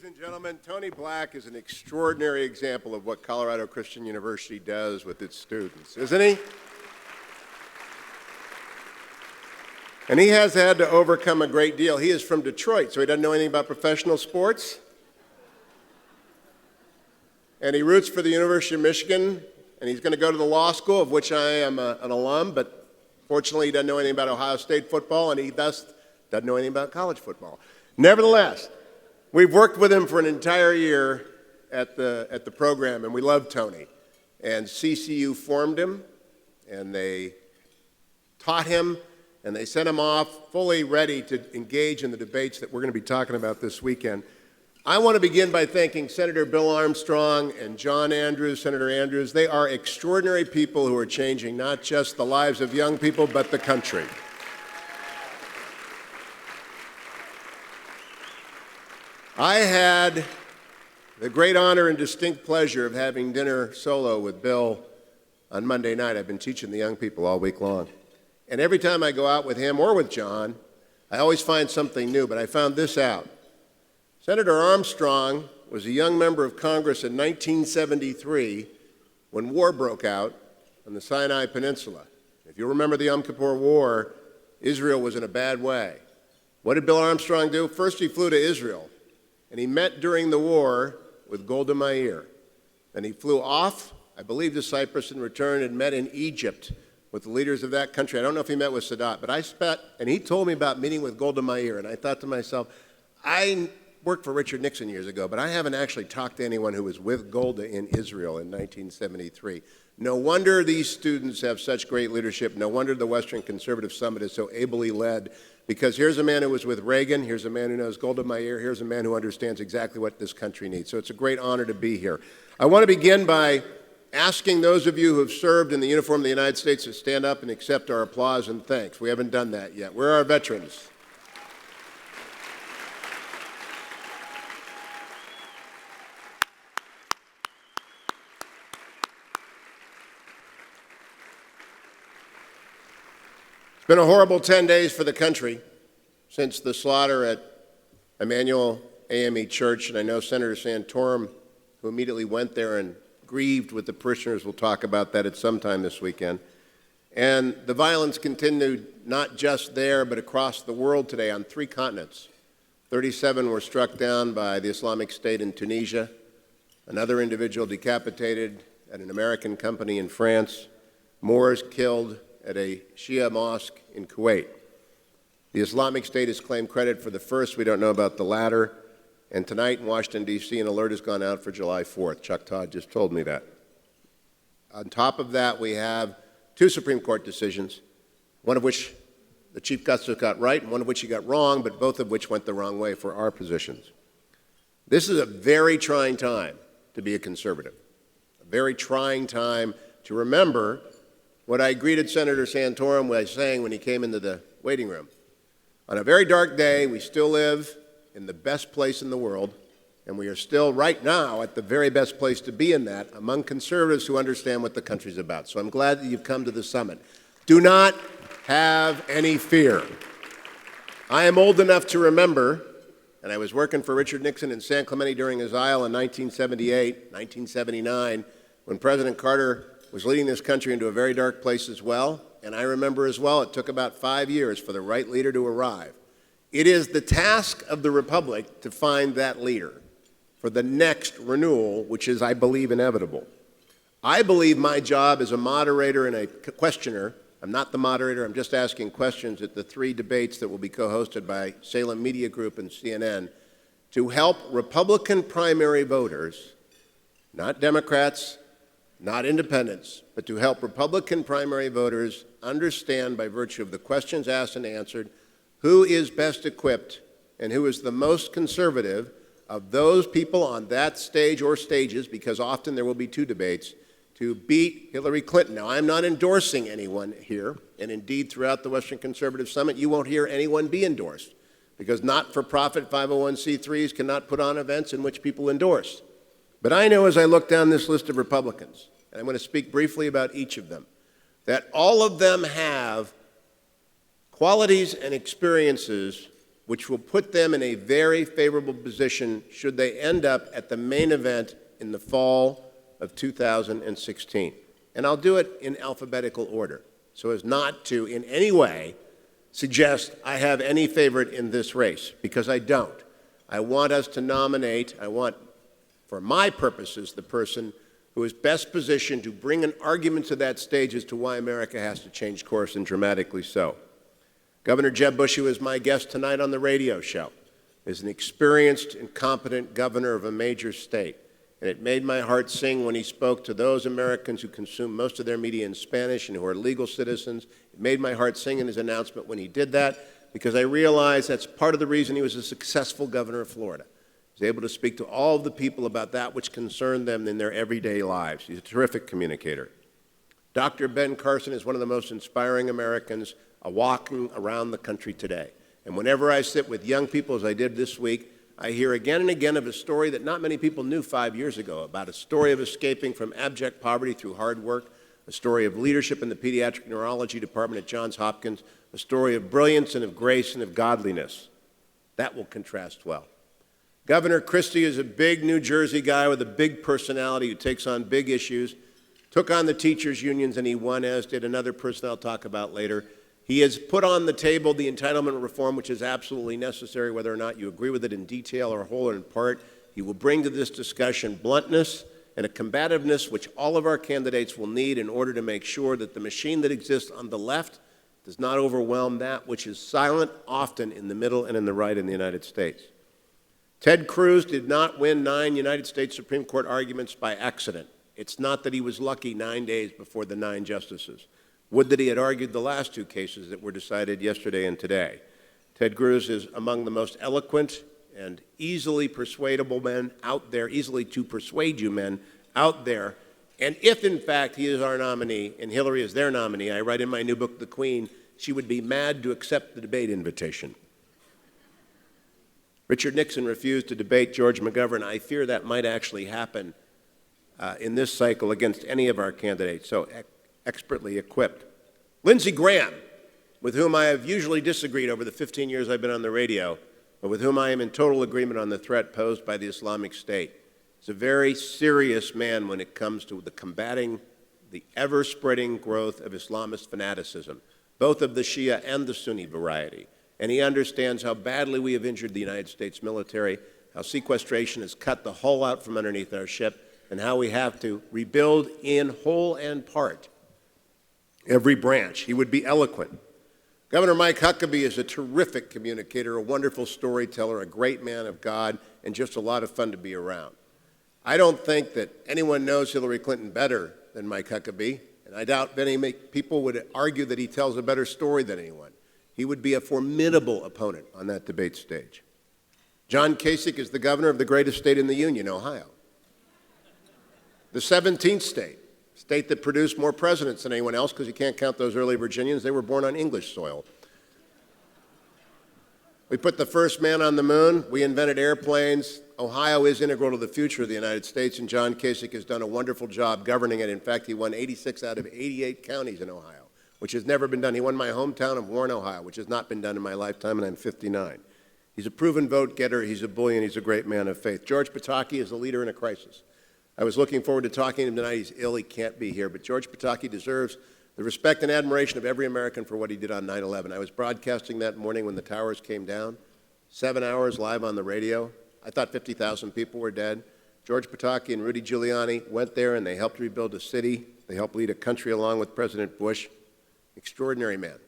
and gentlemen, Tony Black is an extraordinary example of what Colorado Christian University does with its students, isn't he? And he has had to overcome a great deal. He is from Detroit, so he doesn't know anything about professional sports. And he roots for the University of Michigan, and he's going to go to the law school, of which I am an alum, but fortunately he doesn't know anything about Ohio State football, and he thus doesn't know anything about college football. Nevertheless, we've worked with him for an entire year at the program, and we love Tony. And CCU formed him, and they taught him, and they sent him off fully ready to engage in the debates that we're going to be talking about this weekend. I want to begin by thanking Senator Bill Armstrong and John Andrews, Senator Andrews. They are extraordinary people who are changing not just the lives of young people, but the country. I had the great honor and distinct pleasure of having dinner solo with Bill on Monday night. I've been teaching the young people all week long. And every time I go out with him or with John, I always find something new, but I found this out. Senator Armstrong was a young member of Congress in 1973 when war broke out on the Sinai Peninsula. If you remember the Yom Kippur War, Israel was in a bad way. What did Bill Armstrong do? First, he flew to Israel, and he met during the war with Golda Meir. Then he flew off, I believe, to Cyprus and returned and met in Egypt with the leaders of that country. I don't know if he met with Sadat, but and he told me about meeting with Golda Meir, and I thought to myself, I worked for Richard Nixon years ago, but I haven't actually talked to anyone who was with Golda in Israel in 1973. No wonder these students have such great leadership. No wonder the Western Conservative Summit is so ably led, because here's a man who was with Reagan, here's a man who knows Golda Meir, here's a man who understands exactly what this country needs. So it's a great honor to be here. I want to begin by asking those of you who have served in the uniform of the United States to stand up and accept our applause and thanks. We haven't done that yet. Where are our veterans? It's been a horrible 10 days for the country since the slaughter at Emmanuel AME Church, and I know Senator Santorum, who immediately went there and grieved with the parishioners, will talk about that at some time this weekend. And the violence continued not just there, but across the world today on 3 continents. 37 were struck down by the Islamic State in Tunisia, another individual decapitated at an American company in France, Moors killed at a Shia mosque in Kuwait. The Islamic State has claimed credit for the first. We don't know about the latter. And tonight in Washington, D.C., an alert has gone out for July 4th. Chuck Todd just told me that. On top of that, we have 2 Supreme Court decisions, one of which the Chief Justice got right and one of which he got wrong, but both of which went the wrong way for our positions. This is a very trying time to be a conservative, a very trying time to remember what I greeted Senator Santorum by saying when he came into the waiting room. On a very dark day, we still live in the best place in the world, and we are still right now at the very best place to be in that among conservatives who understand what the country's about. So I'm glad that you've come to the summit. Do not have any fear. I am old enough to remember, and I was working for Richard Nixon in San Clemente during his aisle in 1978, 1979, when President Carter was leading this country into a very dark place as well. And I remember as well, it took about 5 years for the right leader to arrive. It is the task of the Republic to find that leader for the next renewal, which is, I believe, inevitable. I believe my job as a moderator and a questioner, I'm not the moderator, I'm just asking questions at the 3 debates that will be co-hosted by Salem Media Group and CNN, to help Republican primary voters, not Democrats, not independents, but to help Republican primary voters understand, by virtue of the questions asked and answered, who is best equipped and who is the most conservative of those people on that stage or stages, because often there will be 2 debates, to beat Hillary Clinton. Now, I'm not endorsing anyone here, and indeed throughout the Western Conservative Summit, you won't hear anyone be endorsed, because not-for-profit 501c3s cannot put on events in which people endorse. But I know as I look down this list of Republicans, and I'm going to speak briefly about each of them, that all of them have qualities and experiences which will put them in a very favorable position should they end up at the main event in the fall of 2016. And I'll do it in alphabetical order, so as not to in any way suggest I have any favorite in this race, because I don't. I want us to nominate, for my purposes, the person who is best positioned to bring an argument to that stage as to why America has to change course, and dramatically so. Governor Jeb Bush, who is my guest tonight on the radio show, is an experienced and competent governor of a major state. And it made my heart sing when he spoke to those Americans who consume most of their media in Spanish and who are legal citizens. It made my heart sing in his announcement when he did that, because I realized that's part of the reason he was a successful governor of Florida. He was able to speak to all of the people about that which concerned them in their everyday lives. He's a terrific communicator. Dr. Ben Carson is one of the most inspiring Americans walking around the country today. And whenever I sit with young people, as I did this week, I hear again and again of a story that not many people knew 5 years ago, about a story of escaping from abject poverty through hard work, a story of leadership in the pediatric neurology department at Johns Hopkins, a story of brilliance and of grace and of godliness. That will contrast well. Governor Christie is a big New Jersey guy with a big personality who takes on big issues, took on the teachers' unions, and he won, as did another person I'll talk about later. He has put on the table the entitlement reform, which is absolutely necessary, whether or not you agree with it in detail or whole or in part. He will bring to this discussion bluntness and a combativeness which all of our candidates will need in order to make sure that the machine that exists on the left does not overwhelm that which is silent often in the middle and in the right in the United States. Ted Cruz did not win 9 United States Supreme Court arguments by accident. It's not that he was lucky 9 days before the 9 justices. Would that he had argued the last 2 cases that were decided yesterday and today. Ted Cruz is among the most eloquent and easily persuadable men out there, easily to persuade you men out there. And if, in fact, he is our nominee and Hillary is their nominee, I write in my new book, The Queen, she would be mad to accept the debate invitation. Richard Nixon refused to debate George McGovern. I fear that might actually happen in this cycle against any of our candidates. So expertly equipped. Lindsey Graham, with whom I have usually disagreed over the 15 years I've been on the radio, but with whom I am in total agreement on the threat posed by the Islamic State. He's a very serious man when it comes to combating the ever-spreading growth of Islamist fanaticism, both of the Shia and the Sunni variety. And he understands how badly we have injured the United States military, how sequestration has cut the hull out from underneath our ship, and how we have to rebuild in whole and part every branch. He would be eloquent. Governor Mike Huckabee is a terrific communicator, a wonderful storyteller, a great man of God, and just a lot of fun to be around. I don't think that anyone knows Hillary Clinton better than Mike Huckabee, and I doubt many people would argue that he tells a better story than anyone. He would be a formidable opponent on that debate stage. John Kasich is the governor of the greatest state in the Union, Ohio. The 17th state that produced more presidents than anyone else, because you can't count those early Virginians. They were born on English soil. We put the first man on the moon. We invented airplanes. Ohio is integral to the future of the United States, and John Kasich has done a wonderful job governing it. In fact, he won 86 out of 88 counties in Ohio, which has never been done. He won my hometown of Warren, Ohio, which has not been done in my lifetime, and I'm 59. He's a proven vote getter. He's a bully, and he's a great man of faith. George Pataki is a leader in a crisis. I was looking forward to talking to him tonight. He's ill. He can't be here. But George Pataki deserves the respect and admiration of every American for what he did on 9/11. I was broadcasting that morning when the towers came down, 7 hours live on the radio. I thought 50,000 people were dead. George Pataki and Rudy Giuliani went there, and they helped rebuild a city. They helped lead a country along with President Bush. Extraordinary man.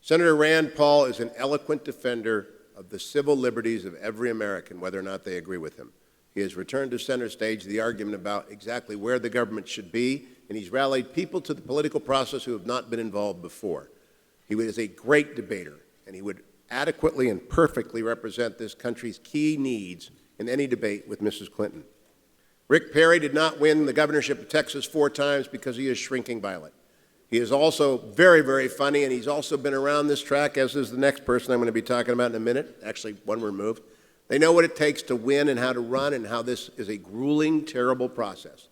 Senator Rand Paul is an eloquent defender of the civil liberties of every American, whether or not they agree with him. He has returned to center stage the argument about exactly where the government should be, and he's rallied people to the political process who have not been involved before. He is a great debater, and he would adequately and perfectly represent this country's key needs in any debate with Mrs. Clinton. Rick Perry did not win the governorship of Texas 4 times because he is shrinking violet. He is also very, very funny, and he's also been around this track, as is the next person I'm going to be talking about in a minute, actually one removed. They know what it takes to win and how to run and how this is a grueling, terrible process.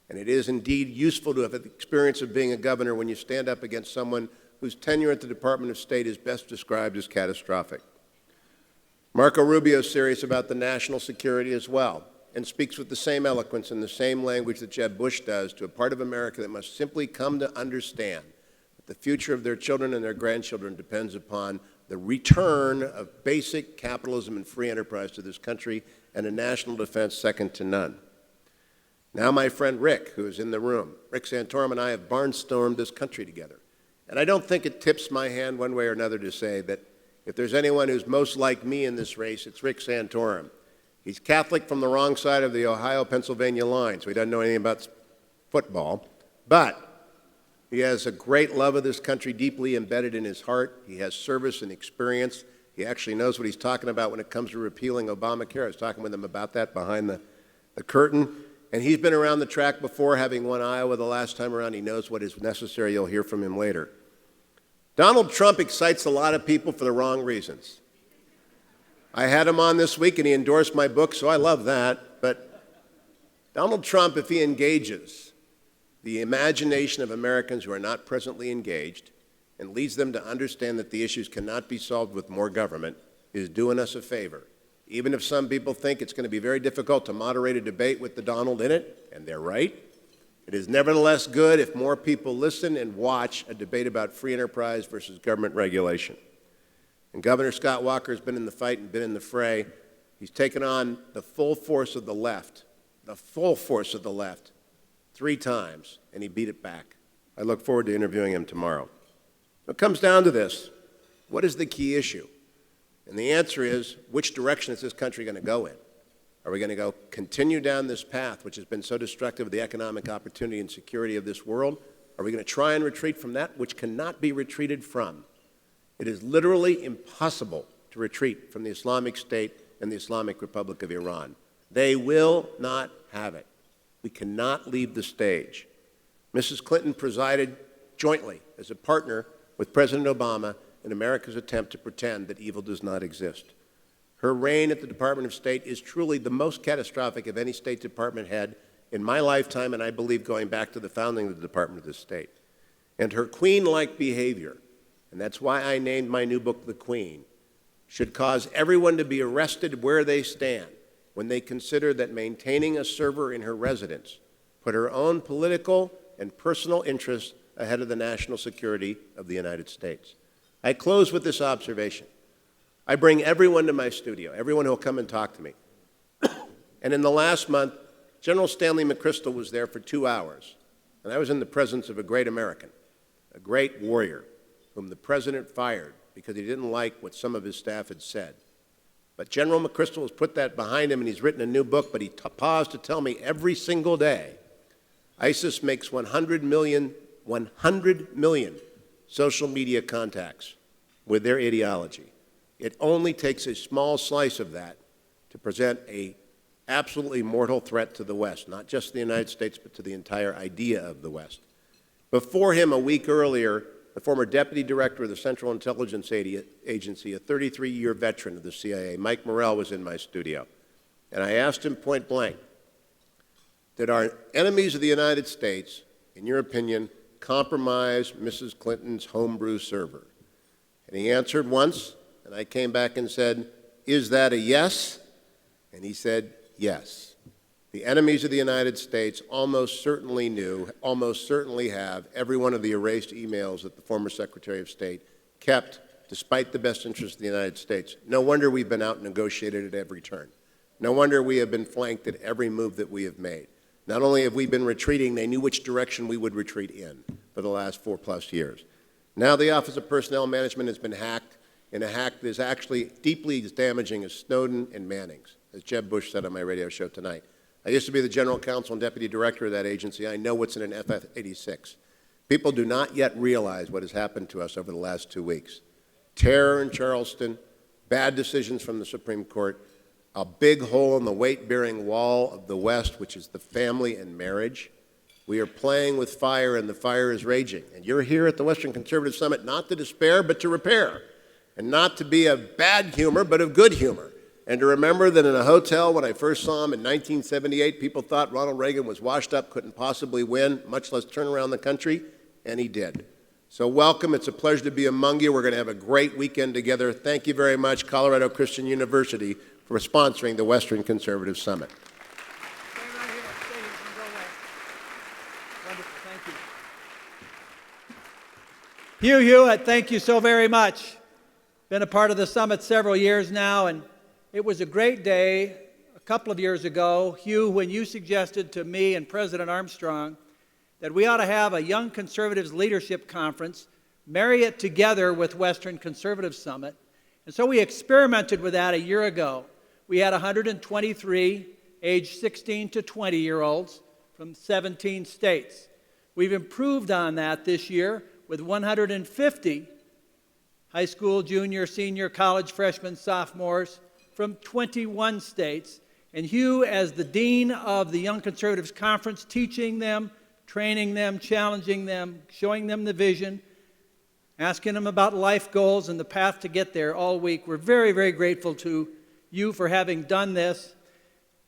And it is indeed useful to have the experience of being a governor when you stand up against someone whose tenure at the Department of State is best described as catastrophic. Marco Rubio is serious about the national security as well, and speaks with the same eloquence and the same language that Jeb Bush does to a part of America that must simply come to understand that the future of their children and their grandchildren depends upon the return of basic capitalism and free enterprise to this country and a national defense second to none. Now my friend Rick, who is in the room, Rick Santorum and I have barnstormed this country together. And I don't think it tips my hand one way or another to say that if there's anyone who's most like me in this race, it's Rick Santorum. He's Catholic from the wrong side of the Ohio-Pennsylvania line, so he doesn't know anything about football. But he has a great love of this country deeply embedded in his heart. He has service and experience. He actually knows what he's talking about when it comes to repealing Obamacare. I was talking with him about that behind the curtain. And he's been around the track before, having won Iowa the last time around. He knows what is necessary. You'll hear from him later. Donald Trump excites a lot of people for the wrong reasons. I had him on this week, and he endorsed my book, so I love that. But Donald Trump, if he engages the imagination of Americans who are not presently engaged and leads them to understand that the issues cannot be solved with more government, is doing us a favor. Even if some people think it's going to be very difficult to moderate a debate with the Donald in it, and they're right, it is nevertheless good if more people listen and watch a debate about free enterprise versus government regulation. And Governor Scott Walker has been in the fight and been in the fray. He's taken on the full force of the left, 3 times, and he beat it back. I look forward to interviewing him tomorrow. It comes down to this. What is the key issue? And the answer is, which direction is this country going to go in? Are we going to continue down this path, which has been so destructive of the economic opportunity and security of this world? Are we going to try and retreat from that, which cannot be retreated from? It is literally impossible to retreat from the Islamic State and the Islamic Republic of Iran. They will not have it. We cannot leave the stage. Mrs. Clinton presided jointly as a partner with President Obama in America's attempt to pretend that evil does not exist. Her reign at the Department of State is truly the most catastrophic of any State Department head in my lifetime, and I believe going back to the founding of the Department of the State. And her queen-like behavior, and that's why I named my new book The Queen, should cause everyone to be arrested where they stand when they consider that maintaining a server in her residence put her own political and personal interests ahead of the national security of the United States. I close with this observation. I bring everyone to my studio, everyone who will come and talk to me. And in the last month, General Stanley McChrystal was there for 2 hours, and I was in the presence of a great American, a great warrior, whom the president fired because he didn't like what some of his staff had said. But General McChrystal has put that behind him, and he's written a new book, but he paused to tell me every single day, ISIS makes 100 million social media contacts with their ideology. It only takes a small slice of that to present an absolutely mortal threat to the West, not just the United States, but to the entire idea of the West. Before him, a week earlier, the former deputy director of the Central Intelligence Agency, a 33-year veteran of the CIA, Mike Morrell, was in my studio. And I asked him point blank, did our enemies of the United States, in your opinion, compromise Mrs. Clinton's homebrew server? And he answered once, and I came back and said, is that a yes? And he said, yes. The enemies of the United States almost certainly knew, almost certainly have, every one of the erased emails that the former Secretary of State kept despite the best interests of the United States. No wonder we've been out negotiated at every turn. No wonder we have been flanked at every move that we have made. Not only have we been retreating, they knew which direction we would retreat in for the last 4+ years. Now the Office of Personnel Management has been hacked in a hack that is actually deeply as damaging as Snowden and Manning's, as Jeb Bush said on my radio show tonight. I used to be the general counsel and deputy director of that agency. I know what's in an FF-86. People do not yet realize what has happened to us over the last 2 weeks. Terror in Charleston, bad decisions from the Supreme Court, a big hole in the weight-bearing wall of the West, which is the family and marriage. We are playing with fire, and the fire is raging. And you're here at the Western Conservative Summit not to despair, but to repair, and not to be of bad humor, but of good humor. And to remember that in a hotel, when I first saw him in 1978, people thought Ronald Reagan was washed up, couldn't possibly win, much less turn around the country, and he did. So welcome. It's a pleasure to be among you. We're going to have a great weekend together. Thank you very much, Colorado Christian University, for sponsoring the Western Conservative Summit. Stay right here. Stay here. Don't go away. Wonderful. Thank you. Hugh Hewitt, thank you so very much. Been a part of the summit several years now, and it was a great day a couple of years ago, Hugh, when you suggested to me and President Armstrong that we ought to have a Young Conservatives Leadership Conference, marry it together with Western Conservative Summit. And so we experimented with that a year ago. We had 123 age 16 to 20-year-olds from 17 states. We've improved on that this year with 150 high school, junior, senior, college, freshmen, sophomores from 21 states. And Hugh, as the dean of the Young Conservatives Conference, teaching them, training them, challenging them, showing them the vision, asking them about life goals and the path to get there all week. We're very, very grateful to you for having done this.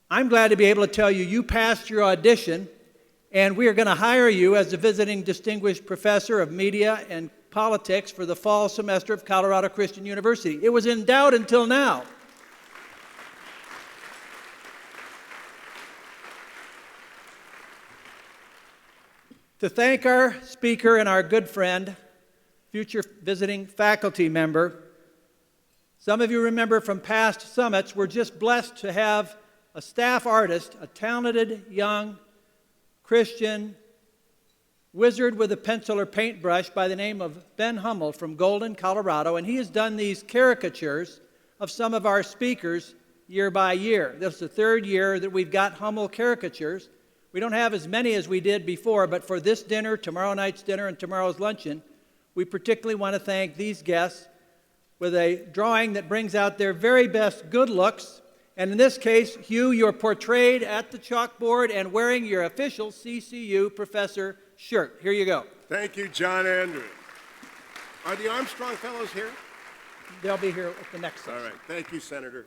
I'm glad to be able to tell you you passed your audition, and we are going to hire you as a visiting distinguished professor of media and politics for the fall semester of Colorado Christian University. It was in doubt until now. To thank our speaker and our good friend, future visiting faculty member, some of you remember from past summits, we're just blessed to have a staff artist, a talented young Christian wizard with a pencil or paintbrush by the name of Ben Hummel from Golden, Colorado, and he has done these caricatures of some of our speakers year by year. This is the third year that we've got Hummel caricatures. We don't have as many as we did before, but for this dinner, tomorrow night's dinner, and tomorrow's luncheon, we particularly want to thank these guests with a drawing that brings out their very best good looks. And in this case, Hugh, you're portrayed at the chalkboard and wearing your official CCU professor shirt. Here you go. Thank you, John Andrew. Are the Armstrong fellows here? They'll be here at the next session. All right. Thank you, Senator.